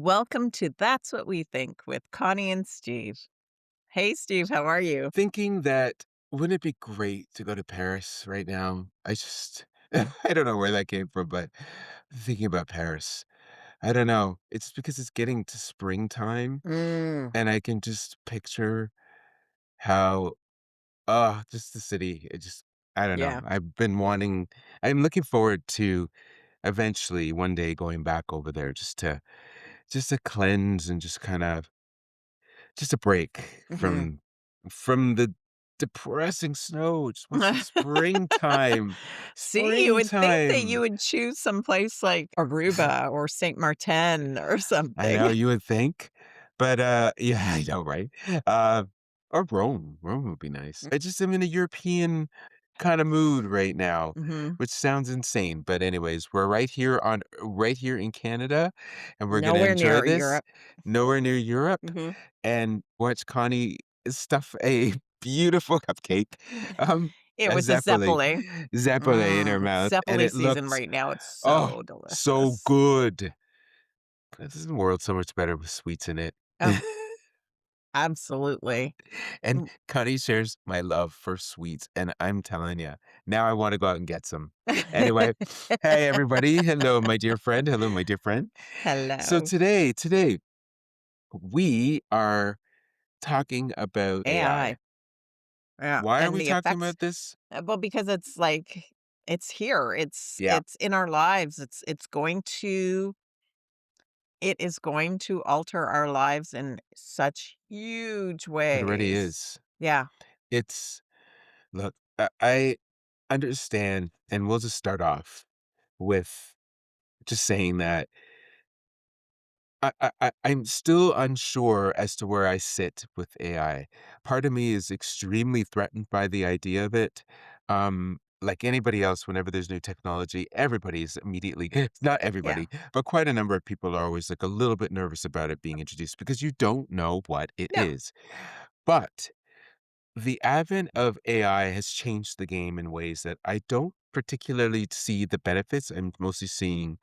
Welcome to That's What We Think with Connie and Steve. Hey, Steve, how are you? Thinking that wouldn't it be great to go to Paris right now? I don't know where that came from, but thinking about Paris. I don't know. It's because it's getting to springtime Mm, and I can just picture how just the city. I don't know. yeah. I'm looking forward to eventually one day going back over there just to cleanse and just a break hmm from the depressing snow. Just want some springtime. See, you would think that you Springtime. would choose someplace like Aruba or Saint Martin or I know something. you would think, but, yeah, I know, right? Or Rome. Rome would be nice. I just am in a European kinda mood right now, hmm which sounds insane, but anyways, we're right here in Canada, and we're gonna Nowhere enjoy near this, Europe. nowhere near Europe, hmm and watch Connie stuff a beautiful cupcake, It a was a zeppole. zeppole in her mouth, and Zeppole it season looks, right now. It's oh, so so delicious. good. This world's so much better with sweets in it. Oh, absolutely. And Connie shares my love for sweets, and I'm telling you, now I wanna go out and get some. Anyway, hey, everybody. Hello, my dear friend. Hello, my dear friend. So Hello. today, we are talking about AI. AI. Yeah, Why are and we the talking effects. about this? Well, because it's like it's here. It's Yeah, it's in our lives. It is going to alter our lives in such huge it already ways. is. Yeah. It's look, I understand, and we'll just start off with just saying that I'm still unsure as to where I sit with AI. Part of me is extremely threatened by the idea of it. Like anybody else, whenever there's new technology, everybody's immediately, not Yeah. everybody, but quite a number of people are always like a little bit nervous about it being introduced because you don't know what it No. is. But the advent of AI has changed the game in ways that I don't particularly see the benefits. I'm mostly seeing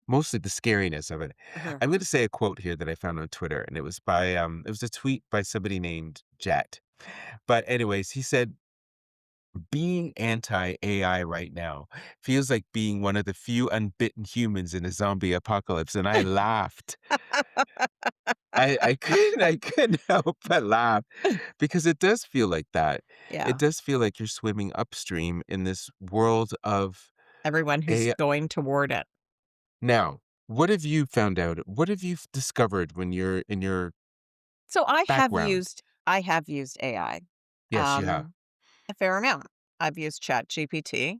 mostly the scariness of it. Mhm. I'm gonna say a quote here that I found on Twitter, and it was a tweet by somebody named Jet. But anyways, he said, "Being anti-AI right now feels like being one of the few unbitten humans in a zombie apocalypse," and I laughed. I couldn't help but laugh because it does feel like that. It Yeah. does feel like you're swimming upstream in this world of Everyone who's AI. going toward it. Now, what have you found out? What have you discovered when you're in your So background? I have used AI Yes, you have. a fair amount. I've used ChatGPT.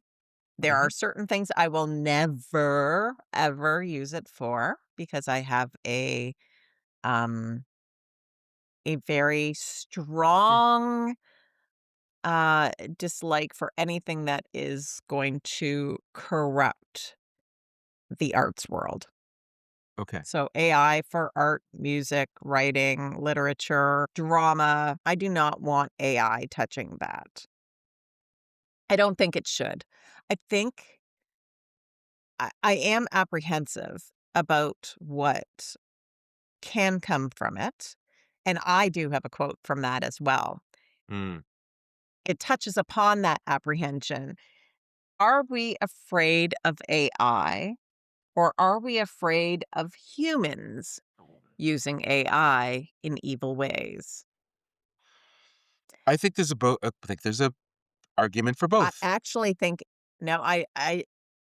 There are Mhm. certain things I will never ever use it for because I have um a very Mm, strong uh dislike for anything that is going to corrupt the arts world. okay. So AI for art, music, writing, literature, drama. I do not want AI touching that. I don't think it should. I think I am apprehensive about what can come from it. And I do have a quote from that as well. Mm. It touches upon that apprehension. Are we afraid of AI or are we afraid of humans using AI in evil ways? I think there's a argument for I both. actually think no, I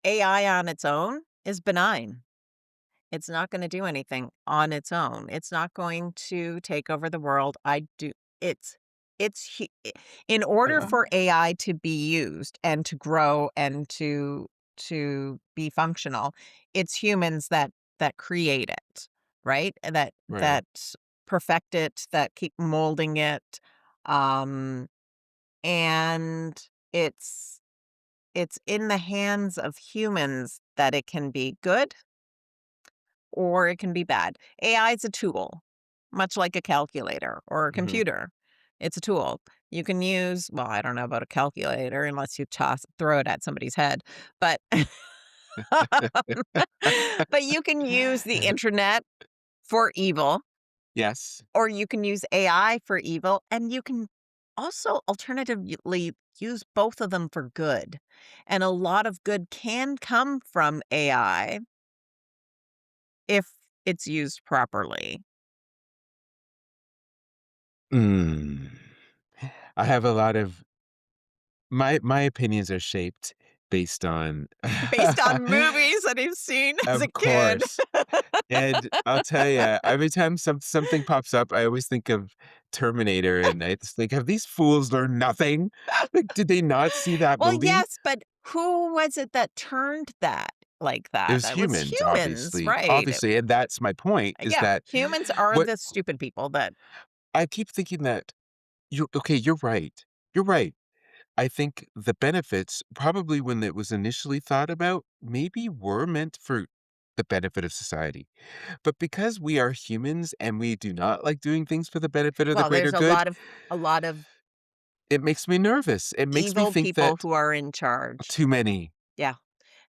AI on its own is benign. It's not gonna do anything on its own. It's not going to take over the world. I do it's it's hu I in order for Uh, AI to be used and to grow and to be functional, it's humans that create it, right? right. That perfect it, that keep molding it, and it's it's in the hands of humans that it can be good or it can be bad. AI is a tool, much like a calculator or a Mhm. computer. It's a tool. You can use, well, I don't know about a calculator unless you throw it at somebody's head, but but you can use the internet for evil, Yes. or you can use AI for evil, and you can also alternatively use both of them for good. And a lot of good can come from AI if it's used properly. Mm. I have a lot of my opinions are shaped based on Based on movies that he's seen as a of kid. course. And I'll tell you, every time something pops up, I always think of Terminator, and I just think, "Have these fools learned nothing? Like, did they not see that Well, movie?" yes, but who was it that turned that like It that? was It was humans, humans, obviously. right. Obviously, and that's my point, is Yeah, that humans are what the stupid people that I keep thinking that you okay, you're right. You're right. I think the benefits, probably when it was initially thought about, maybe were meant for the benefit of society. But because we are humans and we do not like doing things for the benefit of the well, greater there's good, a lot of it makes me nervous. It makes me evil think people that who are in charge. too many. Yeah,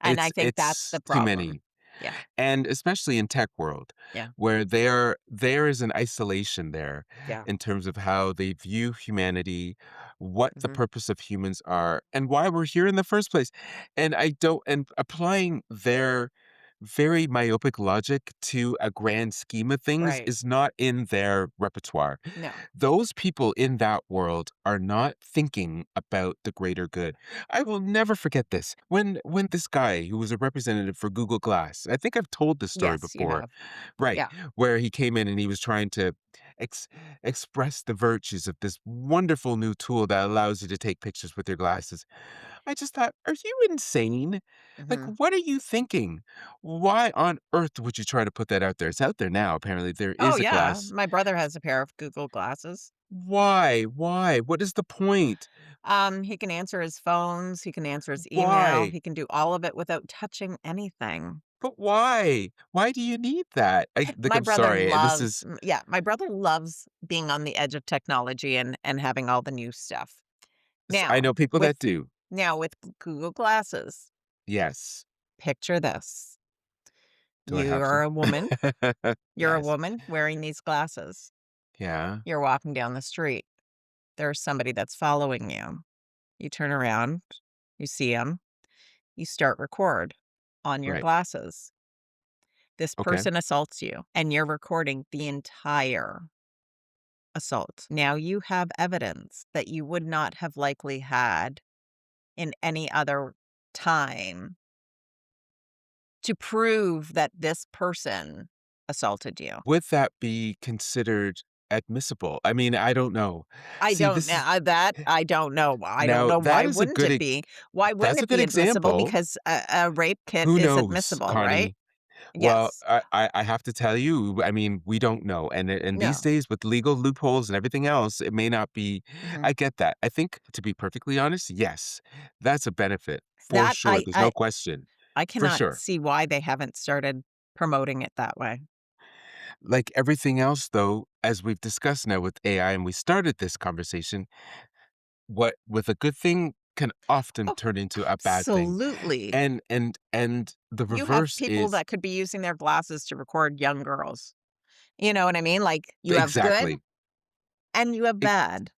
and I It's think that's it's the too problem. many. Yeah, And especially in tech world, yeah, where there is an isolation there yeah, in terms of how they view humanity, what the mhm, purpose of humans are, and why we're here in the first place. And I don't and applying their very myopic logic to a grand scheme of things right. is not in their repertoire. No. Those people in that world are not thinking about the greater good. I will never forget this. When this guy who was a representative for Google Glass, I think I've told this story Yes, you before, have. right? Yeah, Where he came in and he was trying to ex- express the virtues of this wonderful new tool that allows you to take pictures with your glasses. I just thought, are you insane? Like, mhm. what are you thinking? Why on earth would you try to put that out there? It's out there now. Apparently, there Oh, is a yeah, glass. my brother has a pair of Google glasses. Why? Why? What is the point? He can answer his phones, he can answer his email, Why? he can do all of it without touching anything. But why? Why do you need that? My I'm brother sorry. This is yeah, my brother loves being on the edge of technology and having all the new stuff. I Now, know people with that do. Google Glasses, Yes. picture this. Do I have to? You're a Yes. woman wearing these glasses. Yeah. You're walking down the street. There's somebody that's following you. You turn around, you see him, you start record on your Right. glasses. This Okay. person assaults you, and you're recording the entire assault. Now you have evidence that you would not have likely had in any other time to prove that this person assaulted you. Would that be considered admissible? I mean, I don't know. I See, don't this know is that I don't know. I don't now know that why is a wouldn't good it be? Why wouldn't that's a it good be admissible? example. Because a rape kit Who is knows, admissible, right? Connie? Well, Yes. I have to tell you, I mean, we don't know, and these No. days with legal loopholes and everything else, it may not be Mhm. I get that. I think, to be perfectly honest, yes, that's a benefit for That sure, there's no question, I for cannot sure. see why they haven't started promoting it that way. Like everything else, though, as we've discussed now with AI, and we started this conversation, what with a good thing can often Oh, turn into a bad thing, absolutely. and the You have reverse people is that could be using their glasses to record young girls. You know what I mean? Like, you have good exactly. and you have bad.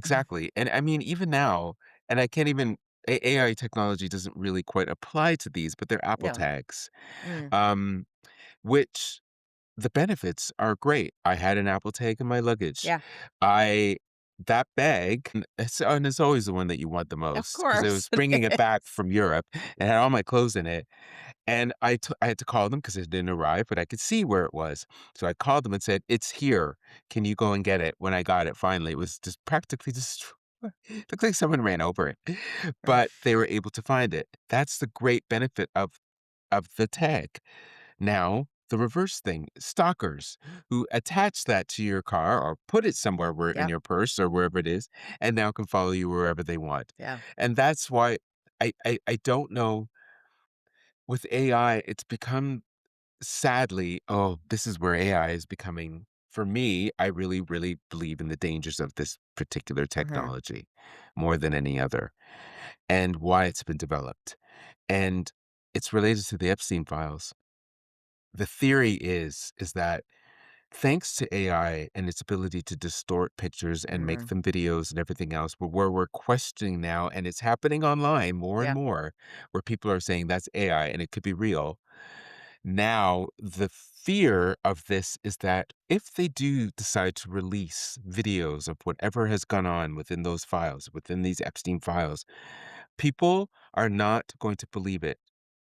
Mhm. Exactly, and I mean, even now, and I can't even AI technology doesn't really quite apply to these, but they're Apple No. tags, Mm. um, which the benefits are great. I had an Apple tag in my luggage. Yeah, I that bag, and it's always the one that you want the of most because I course. was bringing it back from Europe and had all my clothes in it, and I had to call them because it didn't arrive, but I could see where it was. So I called them and said, "It's here. Can you go and get it?" When I got it finally, it was just practically destroyed. Looked like someone ran over it, but they were able to find it. That's the great benefit of the tag. Now, the reverse thing, stalkers who attach that to your car or put it somewhere where in Yep, your purse or wherever it is, and now can follow you wherever they want. yeah. And that's why I don't know with AI, it's become sadly, oh, this is where AI is becoming for me, I really, really believe in the dangers of this particular Mhm, technology more than any other and why it's been developed. And it's related to the Epstein files. The theory is that thanks to AI and its ability to distort pictures and make Mhm. them videos and everything else, where we're questioning now, and it's happening online more and Yeah. more, where people are saying that's AI and it could be real. Now, the fear of this is that if they do decide to release videos of whatever has gone on within those files, within these Epstein files, people are not going to believe it.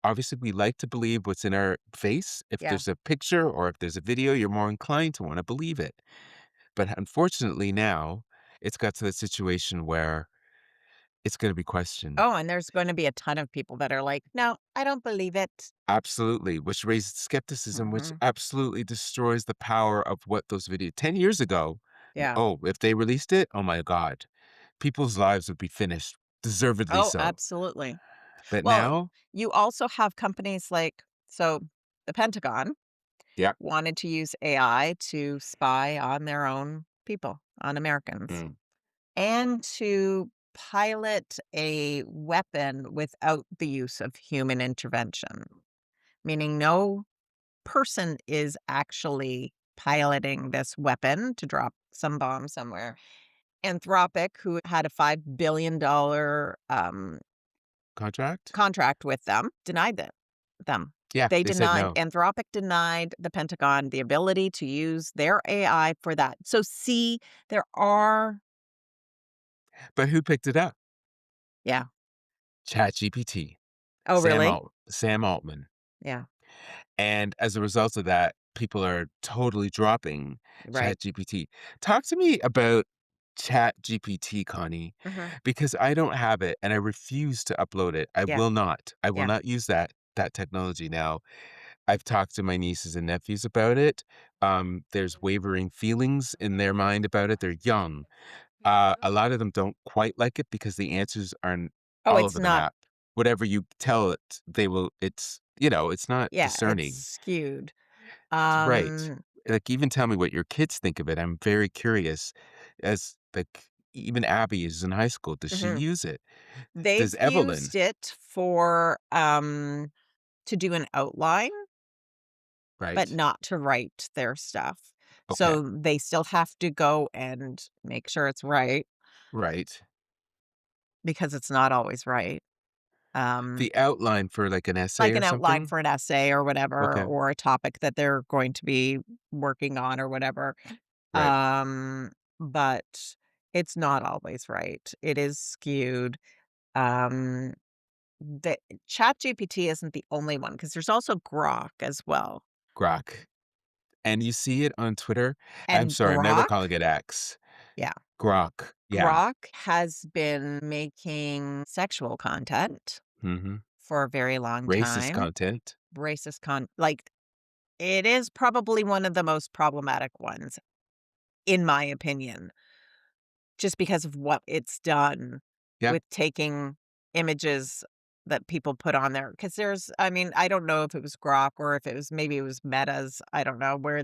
Obviously, we like to believe what's in our face. If Yeah. there's a picture or if there's a video, you're more inclined to want to believe it. But unfortunately, now it's got to the situation where it's going to be questioned. Oh, and there's gonna be a ton of people that are like, "No, I don't believe it." Absolutely, which raises skepticism, which Mhm. absolutely destroys the power of what those videos 10 years ago, Yeah. oh, if they released it, oh my god, people's lives would be finished, deservedly Oh, so. absolutely. But Well, now you also have companies like so the Pentagon yeah, wanted to use AI to spy on their own people, on Americans, mm, and to pilot a weapon without the use of human intervention, meaning no person is actually piloting this weapon to drop some bomb somewhere. Anthropic, who had a $5 billion contract? contract with them, denied them. Yeah, They they said denied no. Anthropic denied the Pentagon the ability to use their AI for that. So, see, there are But who picked it up? yeah. ChatGPT, Oh, really? Sam Altman. Yeah, And as a result of that, people are totally dropping right. ChatGPT. Talk to me about ChatGPT, Connie, Mhm. because I don't have it and I refuse to upload it. I Yeah, will not. I will yeah. not use that technology now. I've talked to my nieces and nephews about it. There's wavering feelings in their mind about it. They're young. A lot of them don't quite like it because the answers aren't Oh, all it's over the not map. Whatever you tell it, they will it's not yeah, it's discerning. skewed. Right. Um, Like, even tell me what your kids think of it. I'm very curious as, like, even Abby is in high school. Does she mhm. use it? They've Does Evelyn? used it for, to do an outline, but Right. not to write their stuff. Okay. So, they still have to go and make sure it's right Right. because it's not always right. Um, The outline for, like, an essay like or an outline something? for an essay or whatever, Okay. or a topic that they're going to be working on or whatever. Right. Um, but it's not always right. It is skewed. Um, the ChatGPT isn't the only one because there's also Grok as well. Grok. And you see it on Twitter? I'm And sorry, I'm never Grok calling it X. yeah, Grok. Yeah. Grok has been making sexual content Mhm. for a very long Racist time. content. Like, it is probably one of the most problematic ones, in my opinion, just because of what it's done Yep. with taking images that people put on there. Because there's I mean, I don't know if it was Grok or if it was maybe it was Meta's, I don't know, where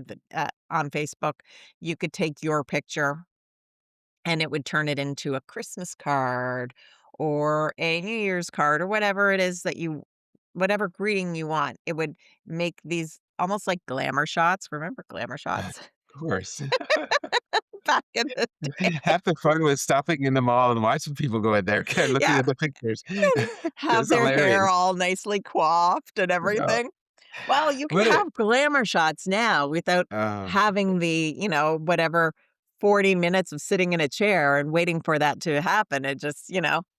on Facebook, you could take your picture and it would turn it into a Christmas card or a New Year's card or whatever it is that you whatever greeting you want. It would make these almost like glamour shots. Remember glamour shots Of course. back in the Half the fun was stopping in the mall and watching people go in there and looking yeah, at the pictures. and It have was their hair hilarious. all nicely coiffed and Yeah. everything. Well, you can What it have glamour shots now without uh, having whatever 40 minutes of sitting in a chair and waiting for that to happen. It just,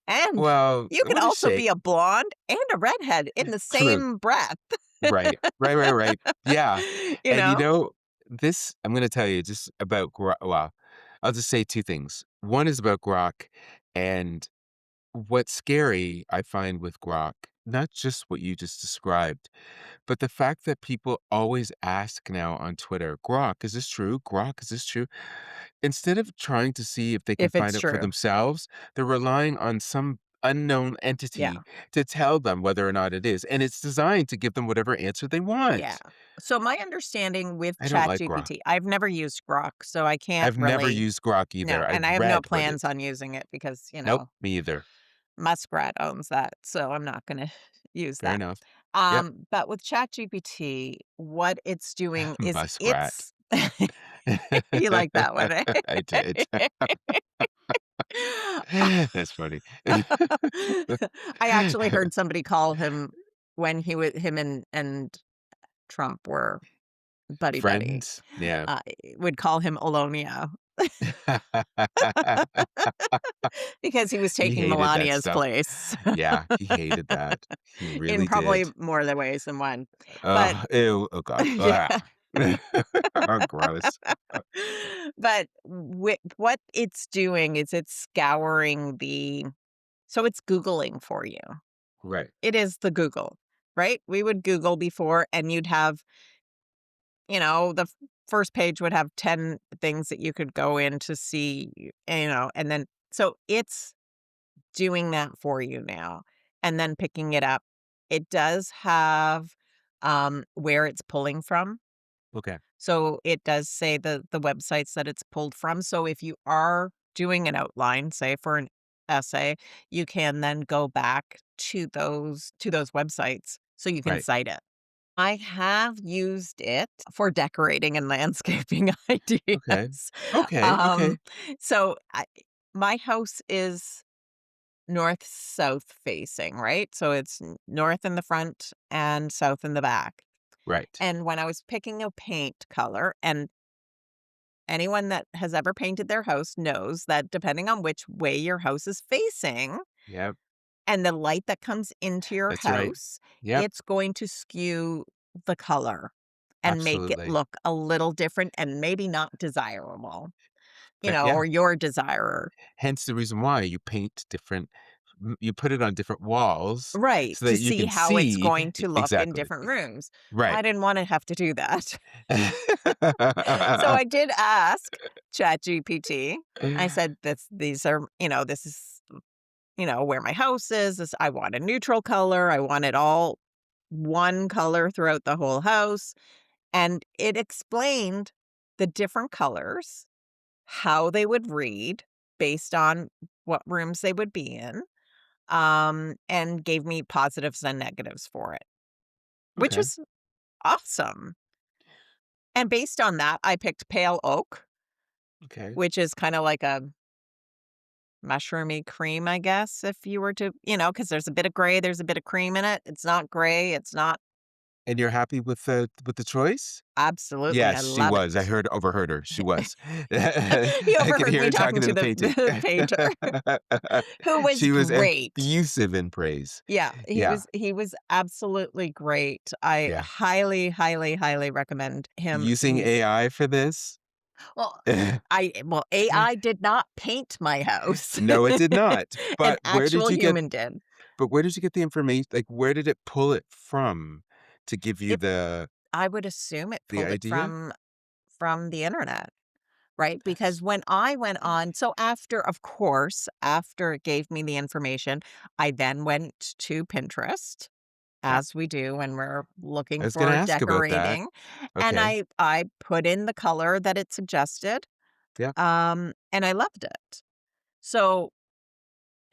and well, you can what a also shake. be a blonde and a redhead in the True. same breath, Right. Right, right, right. Yeah. you And, know? this I'm gonna tell you just about Grok well, I'll just say 2 things. One is about Grok, and what's scary, I find, with Grok, not just what you just described, but the fact that people always ask now on Twitter, "Grok, is this true? Grok, is this true?" Instead of trying to see if they can If it's find out for true. themselves, they're relying on some unknown Yeah. entity to tell them whether or not it is, and it's designed to give them whatever answer they Yeah. want. So my understanding with I don't like Grok. ChatGPT, I've never used Grok, so I can't I've never really used Grok no, either. and I I've have no read what plans it on using it because, Nope, me either. Muskrat owns that, so I'm not gonna use Fair that. enough. Yep. But with ChatGPT, what it's doing is Muskrat. You like that one, eh? I did. That's funny. I actually heard somebody call him when him and Trump were buddy buddy, Friends? Yeah. uh, would call him Olonia because he was He taking hated that Melania's stuff. place Yeah, he hated that. He in really probably did. more the ways than one. But Ew, oh god. yeah. Ah. Oh, gross. But what it's doing is it's scouring the so it's Googling for you. Right, It is the Google, right? We would Google before and you'd have, the first page would have 10 things that you could go in to see, and then so it's doing that for you now and then picking it up. It does have where it's pulling from. okay, So it does say the websites that it's pulled from. So if you are doing an outline, say for an essay, you can then go back to those websites so you can right. cite it. I have used it for decorating and landscaping Okay. ideas. Okay, Um, okay. so my house is north-south facing, right? So it's north in the front and south in the back. Right. And when I was picking a paint color, and anyone that has ever painted their house knows that depending on which way your house is facing Yep, and the light that comes into your that's right. house, Yep, it's going to skew the color and make it absolutely. look a little different and maybe not desirable, Yeah, or your desire. hence the reason why you paint different you put it on different walls Right, so to that you see can how it's see going to look in exactly. different rooms. Well, Right. I didn't wanna have to do that. So I did ask ChatGPT. I said, these are, this is, where my house is. I want a neutral color. I want it all one color throughout the whole house. And it explained the different colors, how they would read based on what rooms they would be in, and gave me positives and negatives for it, which Okay, was awesome. And based on that, I picked pale oak, okay. which is kind of like a mushroomy cream, I guess, if you were to, because there's a bit of gray, there's a bit of cream in it. It's not gray. It's not And you're happy with the choice? absolutely. I Yes, she love was. I it. overheard her. She was. He I could overheard hear me her talking talking to to the the, painting. the painter, who was She was great. effusive in praise. Yeah, he Yeah, was he was absolutely great. I yeah. highly, highly, highly recommend him. Using AI for this? Well, AI did not paint my house. No, it did not. An But actual human did. where did you get the information? Like, where did it pull it from to give you It I would assume it the pulled it idea? from the internet, right? Because That's when I went on so after, of course, after it gave me the information, I then went to Pinterest, yeah. as we do when we're I looking was gonna for ask about that. decorating, and Okay. I put in the color that it suggested, Yeah. and I loved it. So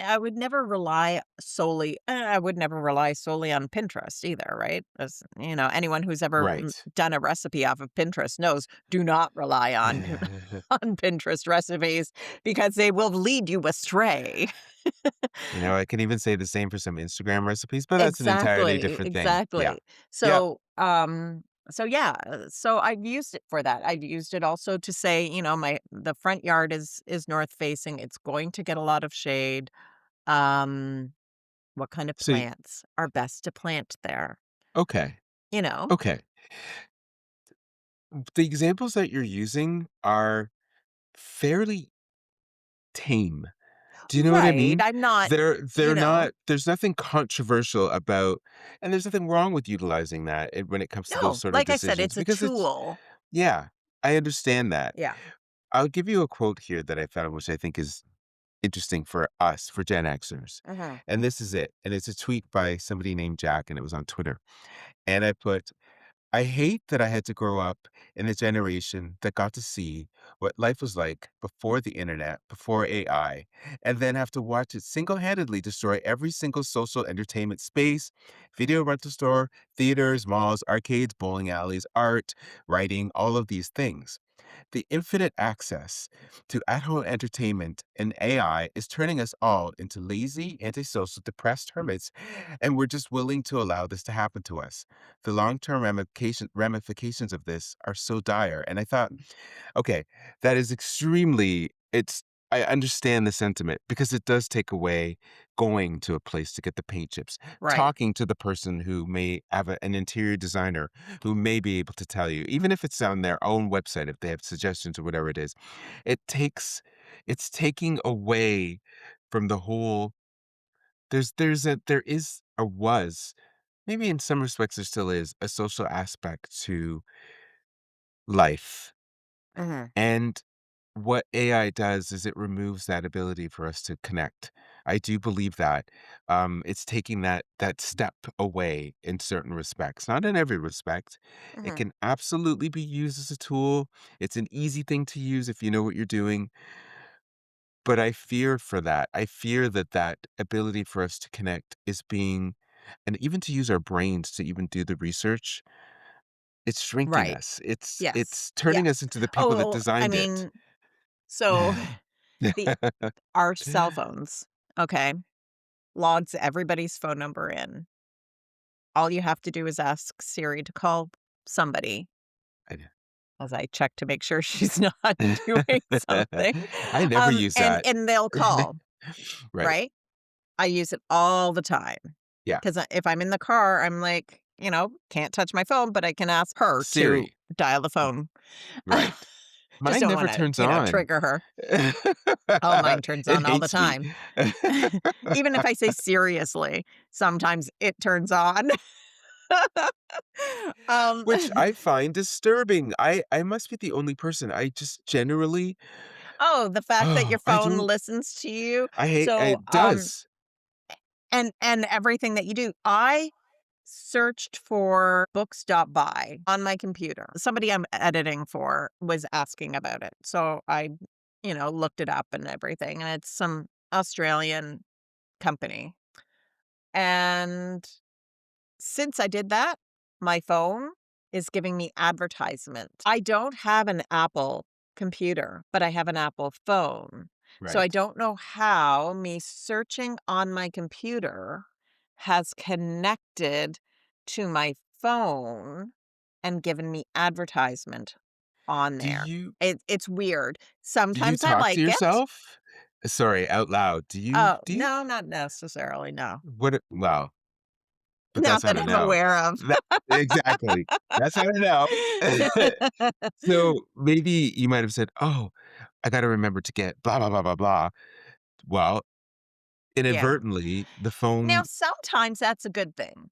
I would never rely solely I would never rely solely on Pinterest either, right? As, anyone who's ever Right. done a recipe off of Pinterest knows, do not rely on on Pinterest recipes because they will lead you astray. I can even say the same for some Instagram recipes, but that's an entirely Exactly, different thing. Yeah. exactly. Yep. So yeah, so I've used it for that. I've used it also to say, the front yard is north facing. It's going to get a lot of shade. Um, what kind of So plants are best to plant there? okay. You know? Okay. The examples that you're using are fairly tame. Do you know what I Right. mean? I'm not, They're not there's nothing controversial about and there's nothing wrong with utilizing that when it comes to those no, sort of like I said, decisions it's a because it's tool. yeah, I understand that. Yeah. I'll give you a quote here that I found, which I think is interesting for us, for Gen Xers. Mhm. And this is it. And it's a tweet by somebody named Jack, and it was on Twitter. And I put, I hate that I had to grow up in a generation that got to see what life was like before the internet, before AI, and then have to watch it single-handedly destroy every single social entertainment space, video rental store, theaters, malls, arcades, bowling alleys, art, writing, all of these things. The infinite access to at-home entertainment and AI is turning us all into lazy, antisocial, depressed hermits, and we're just willing to allow this to happen to us. The long-term ramifications of this are so dire. And I thought, okay, that is extremely it's I understand the sentiment because it does take away going to a place to get the paint chips, Right. talking to the person who may have an interior designer who may be able to tell you, even if it's on their own website, if they have suggestions or whatever it is. It takes it's taking away from the whole there is or was, maybe in some respects there still is, a social aspect to life. Mhm. And what AI does is it removes that ability for us to connect. I do believe that. It's taking that step away in certain respects, not in every respect. It Mhm. can absolutely be used as a tool. It's an easy thing to use if you know what you're doing. But I fear for that. I fear that that ability for us to connect is being, and even to use our brains to even do the research, it's shrinking Right. us. It's Yes. it's Yeah. turning us into the people that Oh, I designed it. mean, so the our cell phones, okay, logs everybody's phone number in. All you have to do is ask Siri to call somebody, I know. as I check to make sure she's not doing something, I never use and that. they'll call, Right. right? I use it all the time Yeah. 'cause if I'm in the car, I'm like, can't touch my phone, but I can ask her to Siri. dial the phone. Right. Just Mine don't never wanna, turns on. trigger her. Oh, mine turns It on all the hates me. time. Even if I say seriously, sometimes it turns on. Um, Which I find disturbing. I must be the only person. I just generally oh, the fact that your I phone don't listens to you. I hate So, it does. and everything that you do. I searched for books.by on my computer. Somebody I'm editing for was asking about it. So I, looked it up and everything, and it's some Australian company. And since I did that, my phone is giving me advertisements. I don't have an Apple computer, but I have an Apple phone. So I Right. don't know how me searching on my computer has connected to my phone and given me advertisement on Do there. you It's weird. do you Sometimes I talk to like it. yourself? Sorry, out loud. Oh, Do you no, not necessarily, no. well, but that's Not how that to I'm know. aware of. That exactly. That's how to know. So, maybe you might have said, "Oh, I gotta remember to get blah, blah, blah, blah, blah." Well, Yeah. inadvertently, the Now, phone sometimes that's a good thing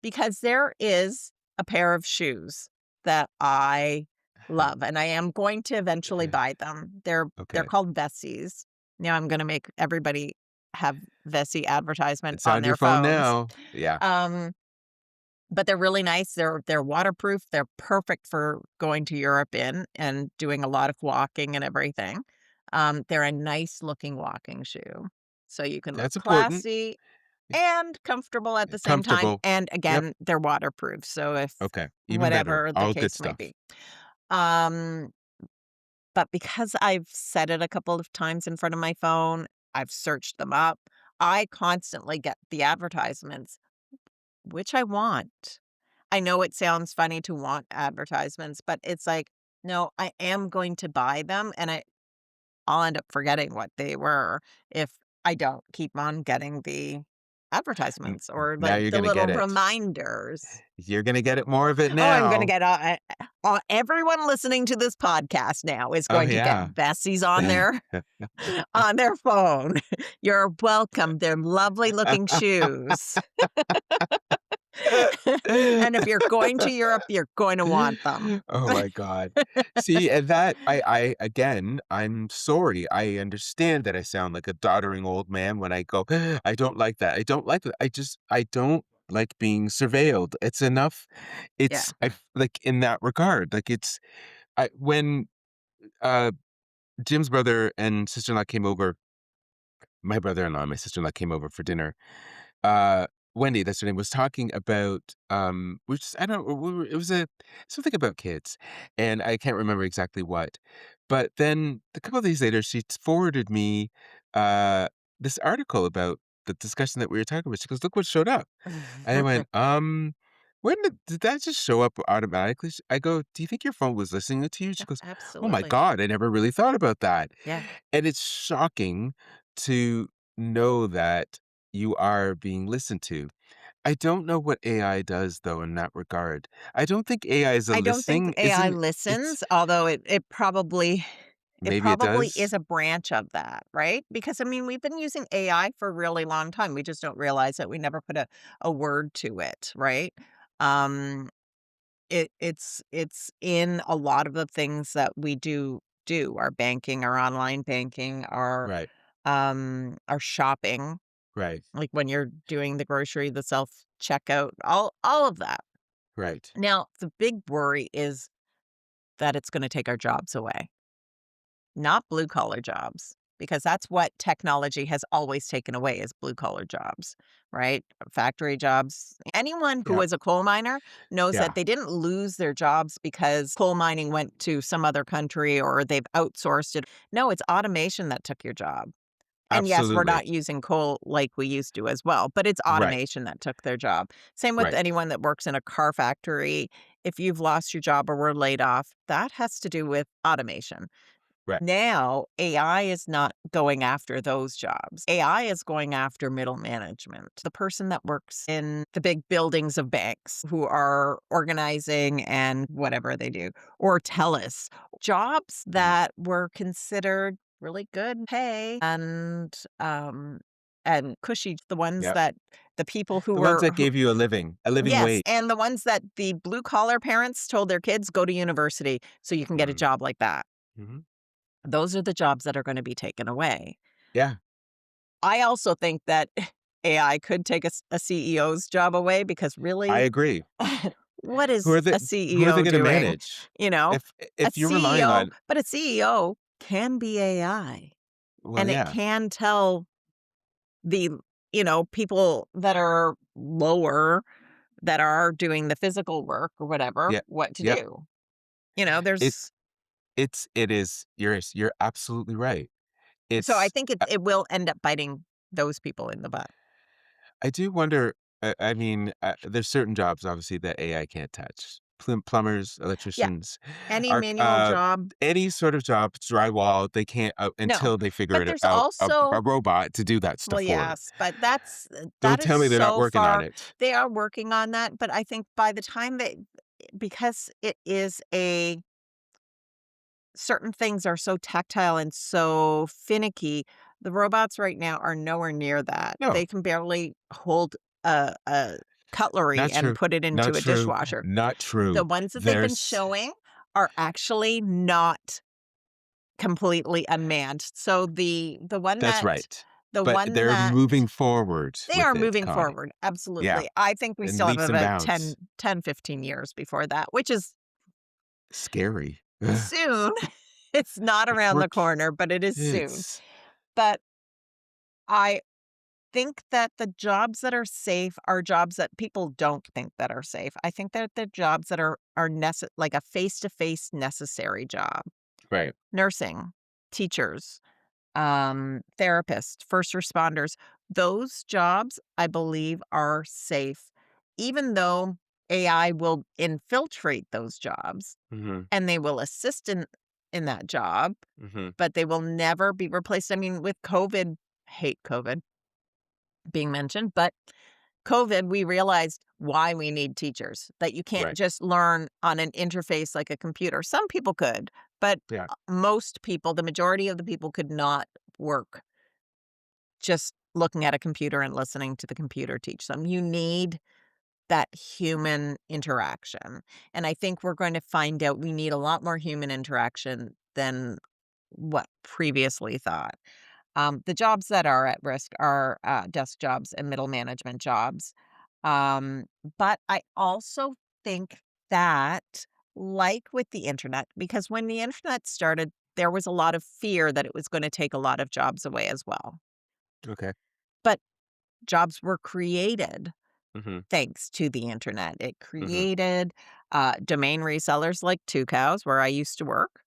because there is a pair of shoes that I love, and I am going to eventually buy them. They're okay. called Vessies. Now I'm gonna make everybody have Vessi advertisement It's on on your their phone phones. now. Yeah, Um, but they're really nice. They're waterproof. They're perfect for going to Europe in and doing a lot of walking and everything. They're a nice looking walking shoe. So you can look that's important. classy and comfortable at the same time, Comfortable. and Yep. again, they're waterproof, so if Okay, even better. whatever the All good case might stuff. be. Um, but because I've said it a couple of times in front of my phone, I've searched them up, I constantly get the advertisements, which I want. I know it sounds funny to want advertisements, but it's like, no, I am going to buy them, and I'll end up forgetting what they were if I don't keep on getting the N advertisements or, Now like, you're the gonna little get it. reminders. You're gonna get it more of it Oh, I'm gonna now. get everyone listening to this podcast now is Oh, going to get yeah. Bessie's on on their phone. You're welcome. They're lovely looking shoes. And if you're going to Europe, you're going to want them. Oh my god. See, and that I again, I'm sorry. I understand that I sound like a doddering old man when I go, "I don't like that. I don't like that." I don't like being surveilled. It's enough. Yeah. Like in that regard, like when uh Jim's brother and sister-in-law came over, my brother-in-law and my sister-in-law came over for dinner. Uh, Wendy, that's her name, was talking about, which I don't, it was something about kids, and I can't remember exactly what. But then a couple of days later, she forwarded me uh, this article about the discussion that we were talking about. She goes, "Look what showed up." And I went, when did that just show up automatically? I go, "Do you think your phone was listening to you?" She goes, "Oh my Absolutely. God, I never really thought about that." Yeah. And it's shocking to know that you are being listened to. I don't know what AI does though in that regard. I don't think AI is a I don't think listening, AI isn't it's listens, although it maybe it probably is does? a branch of that, right? Because, I mean, we've been using AI for a really long time. We just don't realize it. We never put a word to it, right? Um, it's in a lot of the things that we do, our banking, our online banking, Right, our shopping, right, like when you're doing the grocery, the self-checkout, all of that. right. Now, the big worry is that it's gonna take our jobs away. Not blue collar jobs, because that's what technology has always taken away is blue collar jobs, right? Factory jobs. Anyone who Yeah, was a coal miner knows that yeah, they didn't lose their jobs because coal mining went to some other country or they've outsourced it. No, it's automation that took your job. And yes, we're absolutely. not using coal like we used to as well, but it's Right, automation that took their job. Same with right, anyone that works in a car factory. If you've lost your job or were laid off, that has to do with automation. right. Now, AI is not going after those jobs. AI is going after middle management, the person that works in the big buildings of banks who are organizing and whatever they do, or TELUS, jobs Mhm. that were considered really good pay and cushy, the ones Yep. that the people who The ones were that gave you a living yes, wage. and the ones that the blue collar parents told their kids, "Go to university so you can get a Mm, job like that." mhm. Those are the jobs that are gonna be taken away. Yeah, I also think that AI could take a CEO's job away because I really, agree. what Who is are they a who are they CEO gonna doing? manage? You know? A If you're relying CEO on but a CEO can be AI, well, and it yeah, can tell the, people that are lower, that are doing the physical work or whatever, yeah, what to yep. do. It There's it is you're absolutely right. so I It's think it will end up biting those people in the butt. I do wonder, I mean, there's certain jobs obviously that AI can't touch. Plumbers, Yeah, electricians, any are manual job. any sort of job, drywall, they can't No, until they figure but it there's out a also robot to do that well, stuff for them. yes, but that Don't is tell me they're not so working on far it. they are working on that, but I think by the time they because it is a certain things are so tactile and so finicky, the robots right now are nowhere near that. No, They can barely hold a cutlery not and true. put it Not into a true. dishwasher. Not The true. ones that they've been There's showing are actually not completely unmanned. So that's right. the But one they're that moving forward they with are it, moving Connie. forward, Yeah, absolutely. I think we in still have leaps and about bounds. 15 years before that, which is Scary. soon. It's not around We're the corner, but it is soon. kids. But I think that the jobs that are safe are jobs that people don't think that are safe. I think that the jobs that are like a face-to-face necessary job. Right. Nursing, teachers, therapists, first responders, those jobs, I believe, are safe, even though AI will infiltrate those jobs Mhm, and they will assist in that job, mhm. but they will never be replaced. I mean, with COVID, hate COVID being mentioned, but COVID, we realized why we need teachers, that you can't Right. just learn on an interface like a computer. Some people could, but Yeah. most people, the majority of the people could not work just looking at a computer and listening to the computer teach them. You need that human interaction. And I think we're going to find out we need a lot more human interaction than what previously thought. The jobs that are at risk are desk jobs and middle management jobs. Um, but I also think that, like with the internet, because when the internet started, there was a lot of fear that it was gonna take a lot of jobs away as well. Okay. But jobs were created Mhm. thanks to the internet. It Mhm. created, domain resellers like 2 Cows, where I used to work.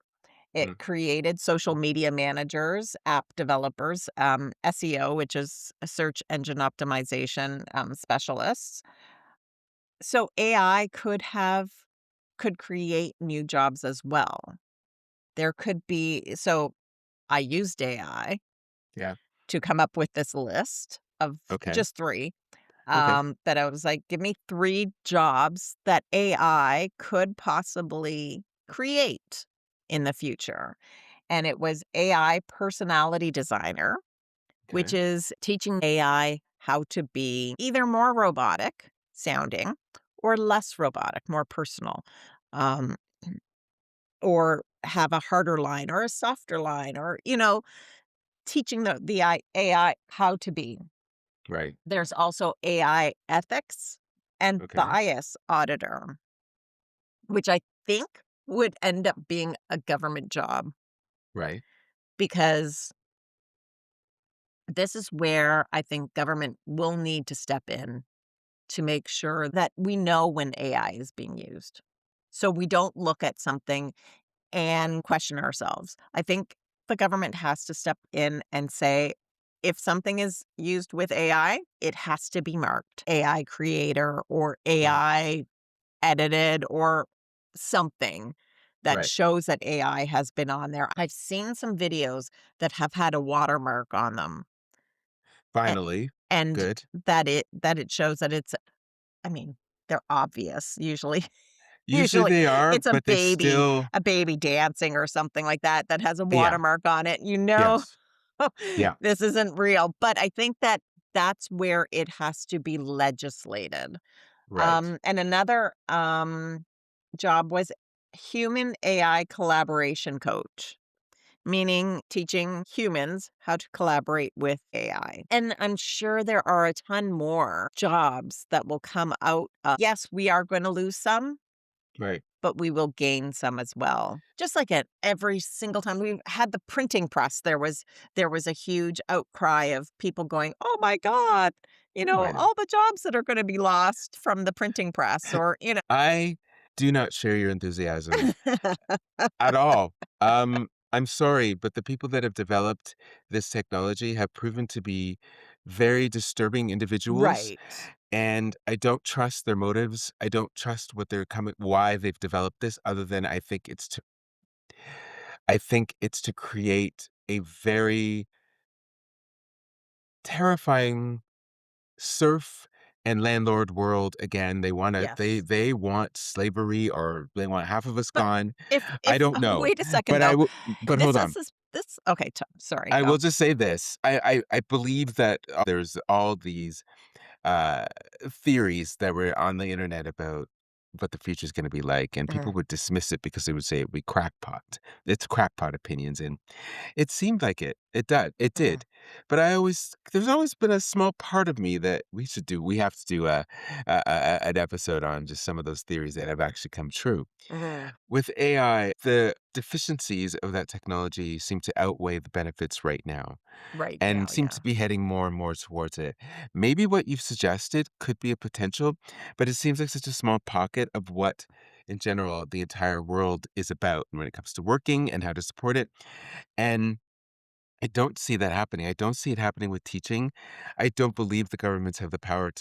It Mm. created social media managers, app developers, SEO, which is a search engine optimization, specialists. So AI could create new jobs as well. There could be so I used AI Yeah. to come up with this list of Okay. just 3, Okay. that I was like, "Give me 3 jobs that AI could possibly create in the future." And it was AI personality designer, which Okay. is teaching AI how to be either more robotic sounding or less robotic, more personal, um, or have a harder line or a softer line or, teaching the AI how to be. Right. There's also AI ethics and Okay. bias auditor, which I think would end up being a government job Right. because this is where I think government will need to step in to make sure that we know when AI is being used. So we don't look at something and question ourselves. I think the government has to step in and say, if something is used with AI, it has to be marked AI creator or Right. AI edited or something that Right. shows that AI has been on there. I've seen some videos that have had a watermark on them. A Finally. and Good. that it shows that it's I mean, they're obvious usually. Usually Usually, they are, it's but they still a baby dancing or something like that, that has a yeah. watermark on it, Yes. Yeah. this isn't real, but I think that that's where it has to be legislated. Right. And another, job was human AI collaboration coach. Meaning teaching humans how to collaborate with AI. And I'm sure there are a ton more jobs that will come out. Yes, we are going to lose some, Right. but we will gain some as well. Just like at every single time we've had the printing press, there was a huge outcry of people going, "Oh my god, Right. all the jobs that are going to be lost from the printing press," or. I do not share your enthusiasm at all. I'm sorry, but the people that have developed this technology have proven to be very disturbing individuals, Right. and I don't trust their motives. I don't trust what they're coming why they've developed this other than I think it's to create a very terrifying serf and landlord world again. Yes. They want slavery or they want half of us But gone. I if don't know. wait a second But though. hold This on. is this okay, sorry, I will go. just say this. I believe that there's all these uh theories that were on the internet about what the future is going to be like, and people Mhm, would dismiss it because they would say it would be crackpot. It's crackpot opinions, and it seemed like it mhm, did. But there's always been a small part of me that we have to do an episode on just some of those theories that have actually come true. mhm. With AI, the deficiencies of that technology seem to outweigh the benefits right now Right and now, seem yeah. to be heading more and more towards it. Maybe what you've suggested could be a potential, but it seems like such a small pocket of what, in general, the entire world is about when it comes to working and how to support it. And I don't see that happening. I don't see it happening with teaching. I don't believe the governments have the power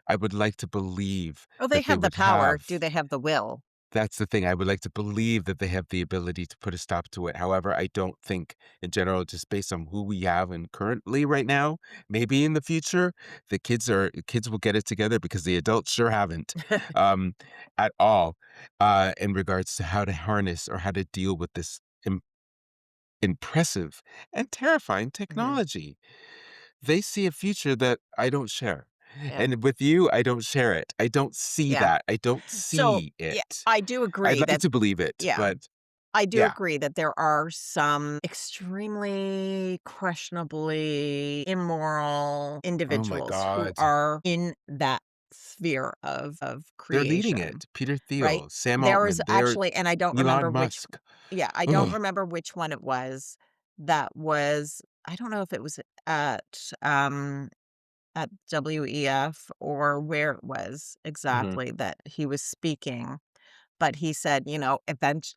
I would like to believe Oh, they that they have the would power. Do have they have the will? that's the thing. I would like to believe that they have the ability to put a stop to it. However, I don't think in general, just based on who we have and currently right now, maybe in the future, kids will get it together because the adults sure haven't um, at all in regards to how to harness or how to deal with this impressive and terrifying Mhm. technology. They see a future that I don't share. Yeah, And with you, I don't share it. I don't see yeah. that. I don't So, see yeah, it. I do I'd agree like that to believe it, yeah. but I do Yeah. agree that there are some extremely questionably immoral Oh my individuals who god. are in that sphere of They're leading creation, it. Peter right? Thiel, Sam There was Altman, they're actually and I don't remember Elon which Musk. yeah, I don't Ugh. remember which one it was that was I don't know if it was at WEF or where it was Mhm. exactly that he was speaking, but he said,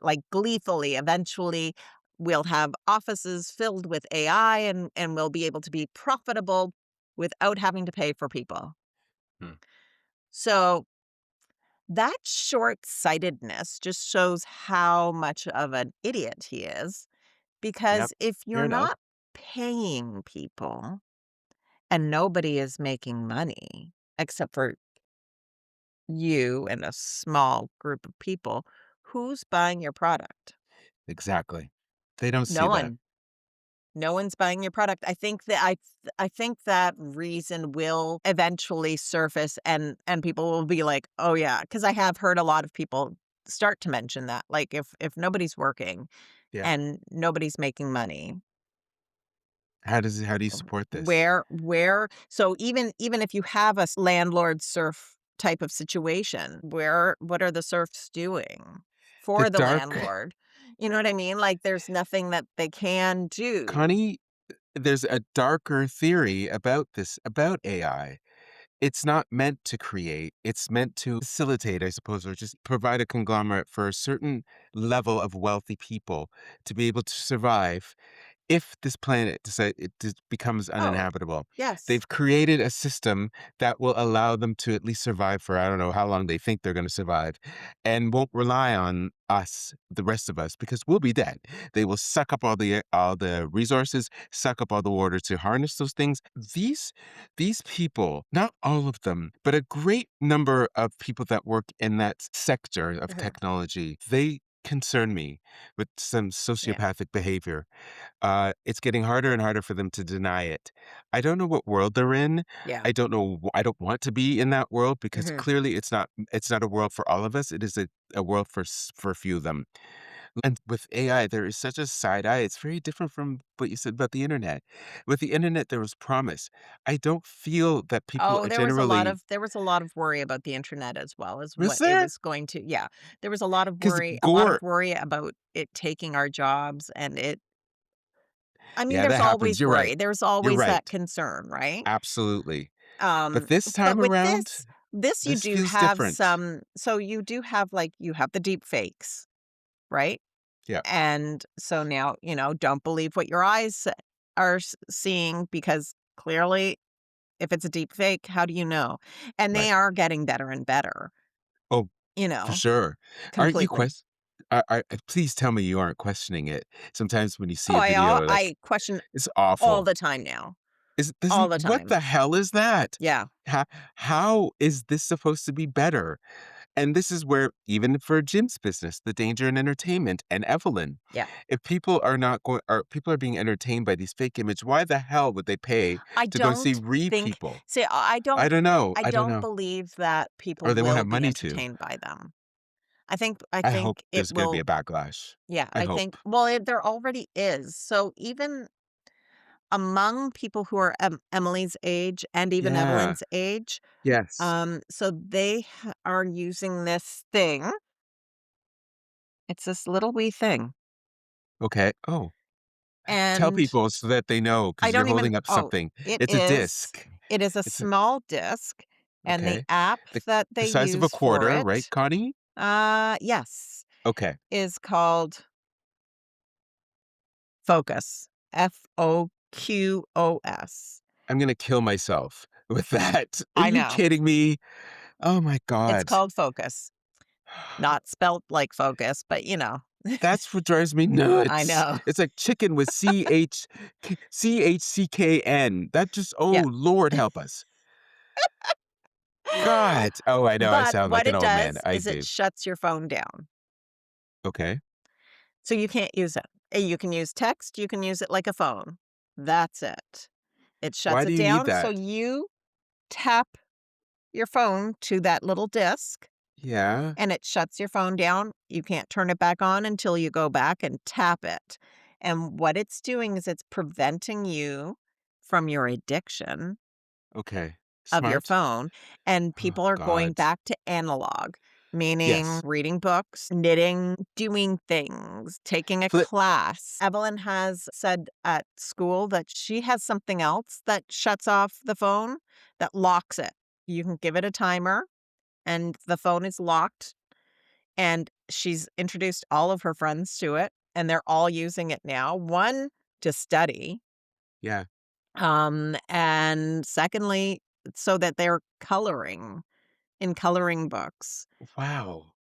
like gleefully, eventually we'll have offices filled with AI and we'll be able to be profitable without having to pay for people. Hmm. So that short-sightedness just shows how much of an idiot he is Yep. because if Fair you're enough. not paying people and nobody is making money except for you and a small group of people, who's buying your product? Exactly. They don't see No that. one. No one's buying your product. I think that reason will eventually surface and people will be like, "Oh yeah," because I have heard a lot of people start to mention that. Like if nobody's working Yeah. and nobody's making money, How do you support this? where so even if you have a landlord serf type of situation, what are the serfs doing The for the dark landlord? You know what I mean? Like there's nothing that they can do. Connie, there's a darker theory about this, about AI. It's not meant to create, it's meant to facilitate, I suppose, or just provide a conglomerate for a certain level of wealthy people to be able to survive if this planet becomes Oh, uninhabitable. yes. They've created a system that will allow them to at least survive for I don't know how long they think they're going to survive and won't rely on us, the rest of us, because we'll be dead. They will suck up all the resources, suck up all the water to harness those things. These people, not all of them, but a great number of people that work in that sector of Uh-huh. technology, they concern me with some Yeah, sociopathic behavior. It's getting harder and harder for them to deny it. I don't know what world they're in. yeah. I don't know. I don't want to be in that world because Mhm. clearly it's not. It's not a world for all of us. It is a world for a few of them. And with AI, there is such a side eye. It's very different from what you said about the internet. With the internet, there was promise. I don't feel that people Oh, are generally. there was a lot of worry about the internet as well as Was what it there? was going to yeah. There was Because a lot of Gore. worry about it taking our jobs and it I mean, Yeah, there's that happens. always You're right. worry. There's You're always that right. concern, right? Absolutely. But Um, this but time with around, this you this do feels have different. some so you do have, like you have the deep fakes, right? Yeah. And so now, don't believe what your eyes are seeing because clearly if it's a deep fake, how do you know? And they Right. are getting better and better, Oh, you for know, sure. Aren't you completely. please tell me you aren't questioning it. Sometimes when you see Oh, a video, like, I question it's all awful. the time now. Is All doesn't the what time. the hell is that? Yeah. How how is this supposed to be better? And this is where even for Jim's business, the danger in entertainment and Evelyn, Yeah. if people are not going or people are being entertained by these fake image, why the hell would they pay I to go see don't real think people? see, I I don't don't know. believe that Or people they won't will have be money to. entertained by them. I I hope think it there's gonna be will a backlash. yeah, I I hope. think well, there already is. So even among people who are Emily's age and even Yeah. Evelyn's age, Yes. so they are using this thing. It's this little wee thing. Okay. Oh, tell And people so that they know I because 'cause you're don't even holding up oh, something. It's a disc. it is a It's a small disc, and the okay. app The that the they size of a use for quarter, right, it, Connie? yes, Okay. is called Focus. Focus. I'm gonna kill myself with that. Are I you know. kidding me? Oh my It's god. called Focus. Not spelt like focus, but That's what drives me I nuts. know. It's like chicken with CHCKN. That just oh, Yeah. Lord help us. God. Oh, I know I But sound what like an it old man. does I is it do. shuts your phone down, Okay. so you can't use it. You can use text, you can use it like a phone. That's it. It Why shuts do it you need down, so that? you tap your phone to that little disc, Yeah. and it shuts your phone down. You can't turn it back on until you go back and tap it. And what it's doing is it's preventing you from your addiction Okay. of your Smart. phone, and Oh people are going god. back to analog, meaning Yes. reading books, knitting, doing things, taking a Flip. class. Evelyn has said at school that she has something else that shuts off the phone, that locks it. You can give it a timer, and the phone is locked, and she's introduced all of her friends to it, and they're all using it now. One, to study, Yeah. and secondly, so that they're coloring in coloring books Wow.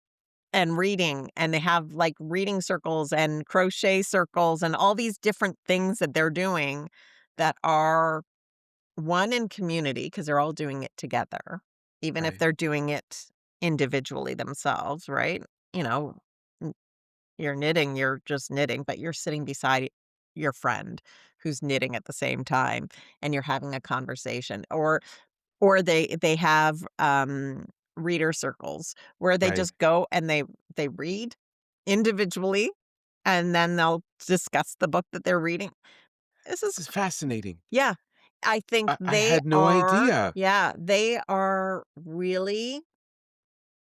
and reading, and they have, like, reading circles and crochet circles and all these different things that they're doing that are, one, in community because 'cause they're all doing it together, even if Right. they're doing it individually themselves, right? You know, n you're knitting, you're just knitting, but you're sitting beside your friend who's knitting at the same time, and you're having a conversation, or they have, reader circles where they Right. just go and they read individually, and then they'll discuss the book that they're reading. This is This is fascinating. Yeah. I think I had no idea. they are really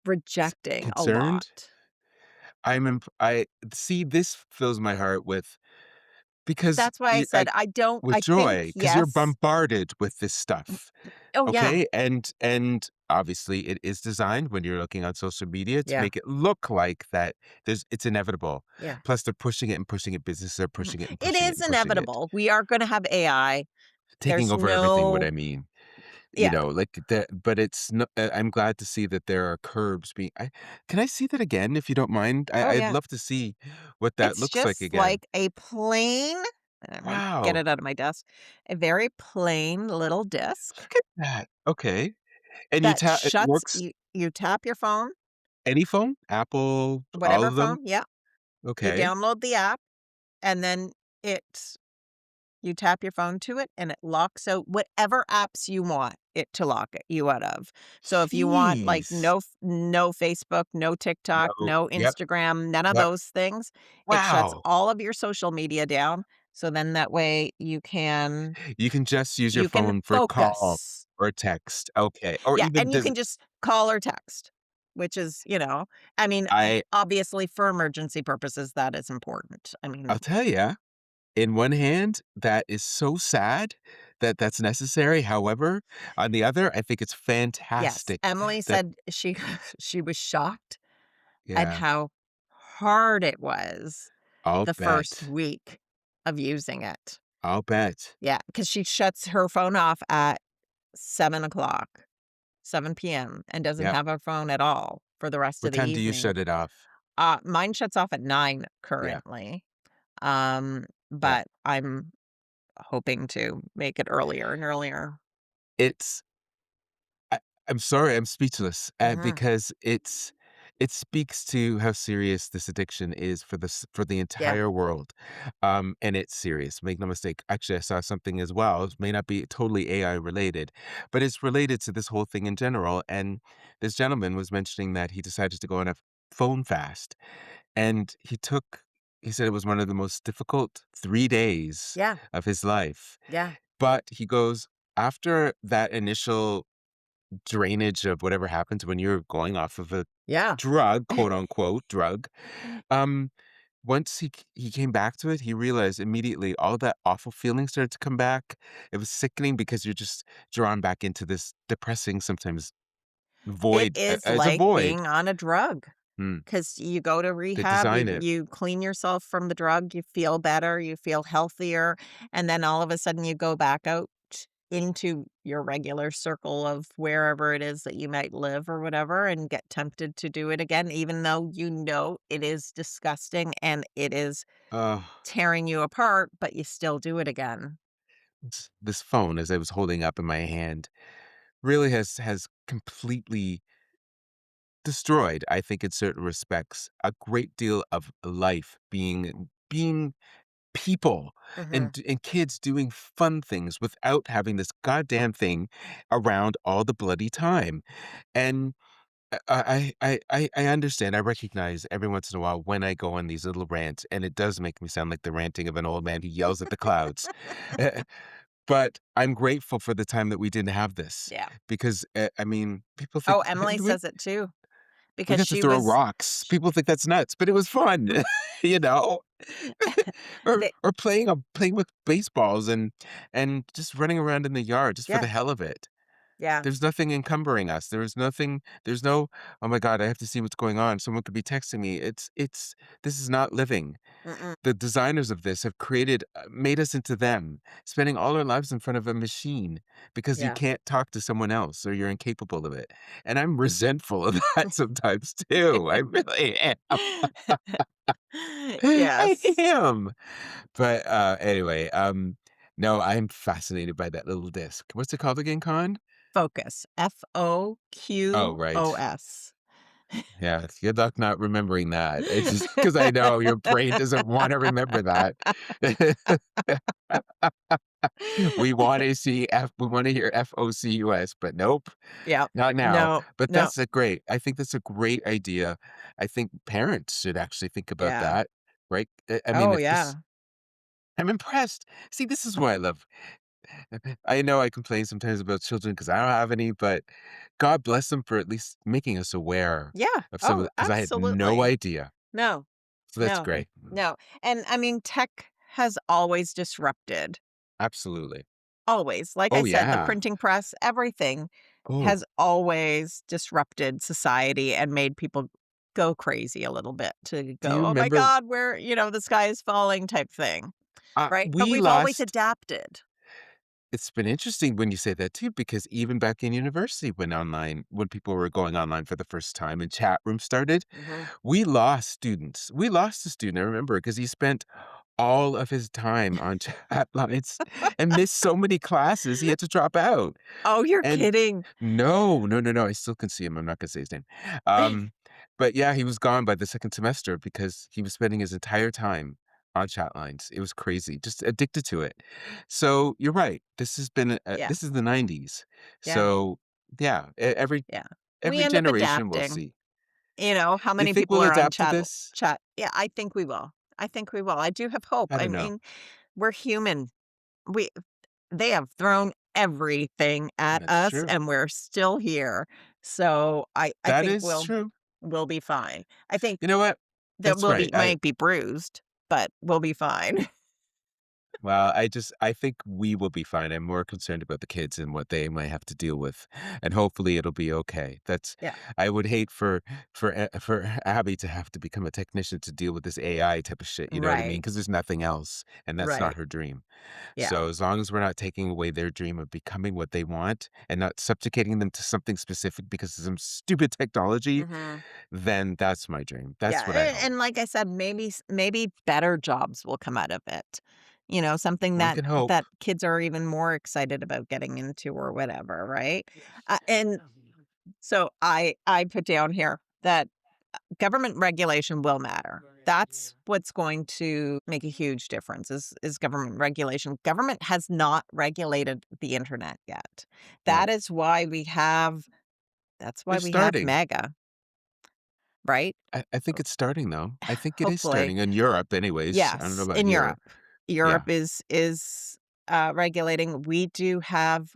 rejecting a Concerned? lot. I see, this fills my heart because That's why I said with I think joy, because 'cause you're yes. bombarded with this stuff, Oh, yeah. okay? And obviously it is designed when you're looking on social media to Yeah. make it look like that it's inevitable. Yeah. Plus they're pushing it and pushing it, businesses are Mhm. pushing it and It pushing it is and pushing it, inevitable. We are gonna have AI. taking There's over everything, what no I mean. You Yeah. know, like, that, but it's no I'm glad to see that there are curbs being I can I see that again, if you don't mind? Oh, I'd yeah. love to see what that It's looks like just again. like a plain I'm gonna get Wow, it out of my desk, a very plain little disc look at that. Okay, and that it shuts works you tap your phone, any phone? Apple, all whatever of them? phone, yeah, you Okay. download the app, and then it you tap your phone to it, and it locks out whatever apps you want it to lock it you out of. So if you want, like, Jeez. no Facebook, no TikTok, No. no Yep, Instagram, none of yep. those things, it shuts Wow. all of your social media down, so then that way You can just use your you can phone for a call focus. or text, okay, or Yeah, even and you does can just call or text, which is, I mean, I obviously, for emergency purposes, that is important. I I'll mean, tell you. In one hand, that is so sad that that's necessary, however, on the other, I think it's yes, fantastic Emily that said she she was shocked at yeah, how hard it was I'll the first bet, week of using it. I'll bet. Yeah, because she shuts her phone off at 7 o'clock, 7 p.m., and doesn't Yep. have her phone at all for the rest of What the time do you evening. shut it off? Mine shuts off at 9 Yeah, currently, yeah. but I'm hoping to make it earlier and earlier. It's I I'm sorry, I'm speechless, Mhm. because it speaks to how serious this addiction is for the Yeah, entire world, and it's serious, make no mistake. Actually, I saw something as well, it may not be totally AI related, but it's related to this whole thing in general, and this gentleman was mentioning that he decided to go on a phone fast, and he said it was one of the most difficult 3 days yeah, of his life, yeah, but he goes, after that initial drainage of whatever happens when you're going off of a yeah. drug, quote unquote drug. Um, once he came back to it, he realized immediately all that awful feeling started to come back. It was sickening because you're just drawn back into this depressing, sometimes It void, is as a like void. being on a drug. Hmm. 'Cause you go to They rehab, design it. you clean yourself from the drug, you feel better, you feel healthier, and then all of a sudden you go back out into your regular circle of wherever it is that you might live or whatever and get tempted to do it again, even though you know it is disgusting and it is Uh, tearing you apart, but you still do it again. this phone, as I was holding up in my hand, really has completely destroyed, I think, in certain respects, a great deal of life being people Mhm. and kids doing fun things without having this goddamn thing around all the bloody time. And I understand, I recognize every once in a while when I go on these little rants, and it does make me sound like the ranting of an old man who yells at the clouds. Eh, but I'm grateful for the time that we didn't have this Yeah. because, I mean, people think Oh, Emily we says it too we because got to she throw was rocks. People think that's nuts, but it was fun, you know? they Or playing with baseballs and just running around in the yard just for yeah, the hell of it. yeah. There's nothing encumbering us. There's no, "Oh my god, I have to see what's going on. Someone could be texting me." It's this is not living. Mm-mm. The designers of this have created made us into them, spending all our lives in front of a machine because you Yeah. can't talk to someone else or you're incapable of it. And I'm resentful of that sometimes too. I really am. I Yes. am. But, anyway, no, I'm fascinated by that little disc. What's it called again, Con? Focus. Oh, right. Focus. Yeah, good luck not remembering that. It's just because I know your brain doesn't wanna remember that. We wanna hear FOCUS, but nope, Yep. not now. No, But no. I think that's a great idea. I think parents should actually think about Yeah. that, right? I mean, Oh, if this yeah. I'm impressed. See, this is what I love. I know I complain sometimes about children because I don't have any, but God bless them for at least making us aware Yeah. of some of Oh, it because I had no absolutely. idea. No, So that's no, great. no. And I mean, tech has always disrupted. Absolutely. Always. Like I Oh, said, the yeah. printing press, everything has Oh, always disrupted society and made people go crazy a little bit to do you go, "Oh my remember god, the sky is falling," type thing, right? But we we've always lost adapted. it's been interesting when you say that too, because even back in university when people were going online for the first time and chat rooms started, Mhm. we lost students. We lost a student, I remember, because he spent all of his time on chat lines and missed so many classes, he had to drop out. Oh, you're And kidding. no, no, no, no, I still can see him, I'm not gonna say his name. Um, but yeah, he was gone by the 2nd semester because he was spending his entire time on chat lines. It was crazy, just addicted to it. So, you're right, Yeah, this is the '90s. yeah, So, yeah, yeah. We every end up generation will adapting. see. How Do you many think people we'll are on adapt to chat this? chat Yeah, I think we will. I think we will. I do have hope. I I don't know. mean, we're human. We They have thrown everything at That's us, true. and we're still here. So, I That think is true. we'll be fine. I think You know what? that That's we'll right, be might be bruised, but we'll be fine. well, I think we will be fine. I'm more concerned about the kids and what they might have to deal with, and hopefully it'll be okay. That's Yeah, I would hate for Abby to have to become a technician to deal with this AI type of shit, you know what I mean? right, Because there's nothing else, and that's not right. her dream. Yeah, So as long as we're not taking away their dream of becoming what they want and not subjugating them to something specific because of some stupid technology, mhm. then that's my dream. Yeah, That's what I hope. and like I said, maybe better jobs will come out of it. Something One that can hope. kids are even more excited about getting into or whatever, right? And so I put down here that government regulation will matter. That's what's going to make a huge difference is government regulation. Government has not regulated the internet yet. That No. is why that's why They're we have starting. mega, right? I think it's starting though. I think it is Hopefully. starting in Europe anyways. I don't know Yes, about in here. Europe. Europe Yeah, is regulating. We do have,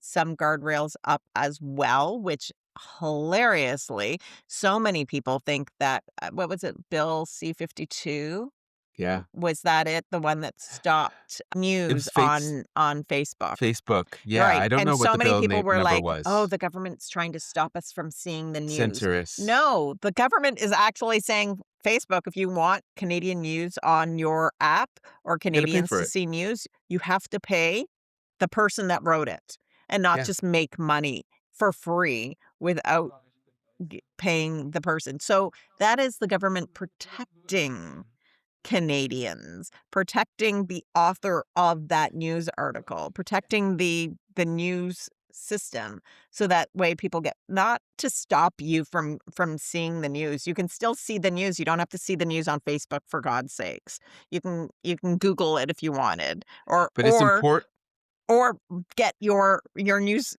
some guardrails up as well, which hilariously, so many people think that, what was it, Bill C-52? yeah. Was that it? The one that stopped It news was fakes on Facebook? Facebook. Yeah, Right, I don't and know what so the many bill people were number like, "Oh, was. the government's trying to stop us from seeing the news." Censorious. No, the government is actually saying, "Facebook, if you want Canadian news on your app or Gotta pay Canadians for to it. see news, you have to pay the person that wrote it and not Yeah. just make money for free without paying the person." So that is the government protecting Canadians, protecting the author of that news article, protecting the news system, so that way people get not to stop you from seeing the news. You can still see the news. You don't have to see the news on Facebook for God's sakes. You can Google it if you wanted, or But it's or important. or get your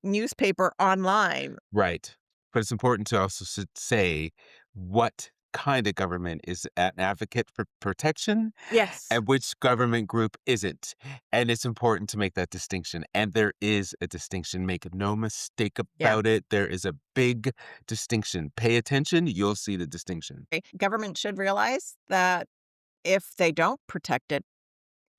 newspaper online. Right. but it's important to also say what kind of government is an advocate for protection Yes. and which government group isn't. And it's important to make that distinction. And there is a distinction. Make no mistake Yeah. about it. There is a big distinction. Pay attention, you'll see the distinction. Government should realize that if they don't protect it,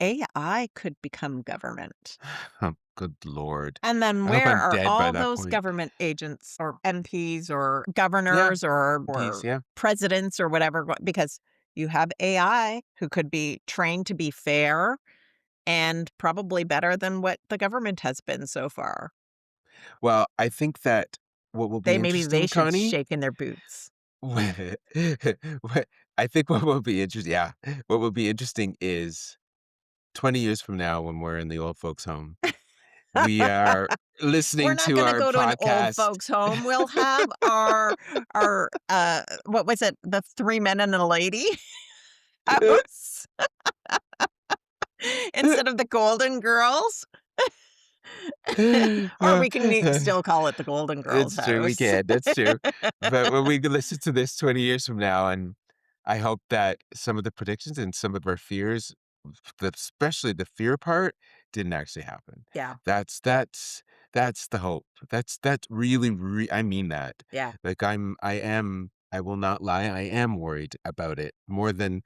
AI could become government. Oh, good Lord. And then I hope where I'm are dead by all that those point. government agents or MPs or Yeah, governors peace. or Yeah. presidents or whatever? Because you have AI who could be trained to be fair and probably better than what the government has been so far. Well, I think that what will be Maybe they interesting, should Connie, shake in their boots. what I think what will be interesting, yeah, what will be interesting is 20 years from now when we're in the old folks' home, we are We're listening not to gonna our go to an old podcast. folks' home. We'll have our what was it? The 3 men and a lady house instead of the Golden Girls. Or we can still call it the Golden Girls It's true, we house. can, that's true. But when we listen to this 20 years from now, and I hope that some of the predictions and some of our fears, especially the fear part, didn't actually happen. Yeah, That's the hope. That's really, I mean that. yeah, Like, I will not lie, I am worried about it more than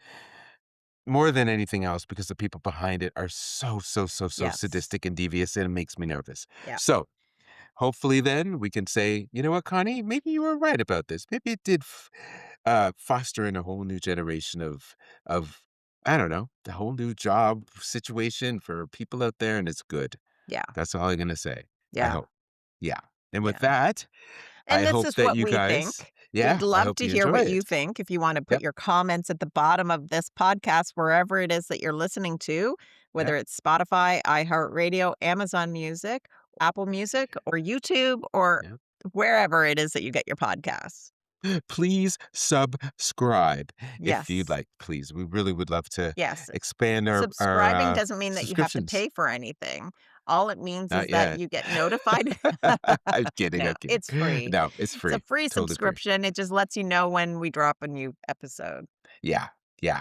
anything else because the people behind it are so, so, so, so yes, sadistic and devious, and it makes me nervous. yeah, So, hopefully then we can say, "You know what, Connie? Maybe you were right about this. Maybe it did foster in a whole new generation of I don't know, the whole new job situation for people out there, and it's good." yeah, That's all I'm gonna say. I yeah, hope. Yeah. And with yeah. that, I And this hope is that what you we guys think. We'd yeah, I love hope to you hear enjoy what you it. think. If you wanna put Yep. your comments at the bottom of this podcast, wherever it is that you're listening to, Yep. whether it's Spotify, iHeartRadio, Amazon Music, Apple Music, or YouTube, or Yep. wherever it is that you get your podcasts. Please subscribe if you'd Yes, like, please. We really would love to yes. expand our Subscribing doesn't mean that you have to subscriptions. pay for anything. All it means is Not that yet. you get notified. I'm kidding, No, I'm kidding. it's free. No, it's It's a free. free Totally free. subscription. It just lets you know when we drop a new episode. Yeah, yeah,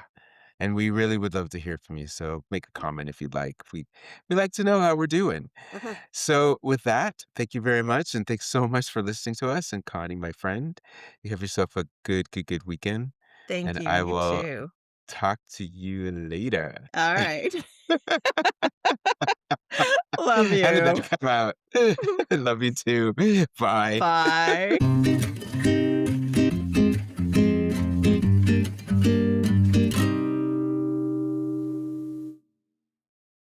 and we really would love to hear from you, so make a comment if you'd like. We like to know how we're doing. Mhm. So with that, thank you very much, and thanks so much for listening to us, and Connie, my friend, you have yourself a good, good, good weekend, Thank and you, I you will too. talk to you later. All right. Love How did that you. come out? I love you too. Bye. Bye.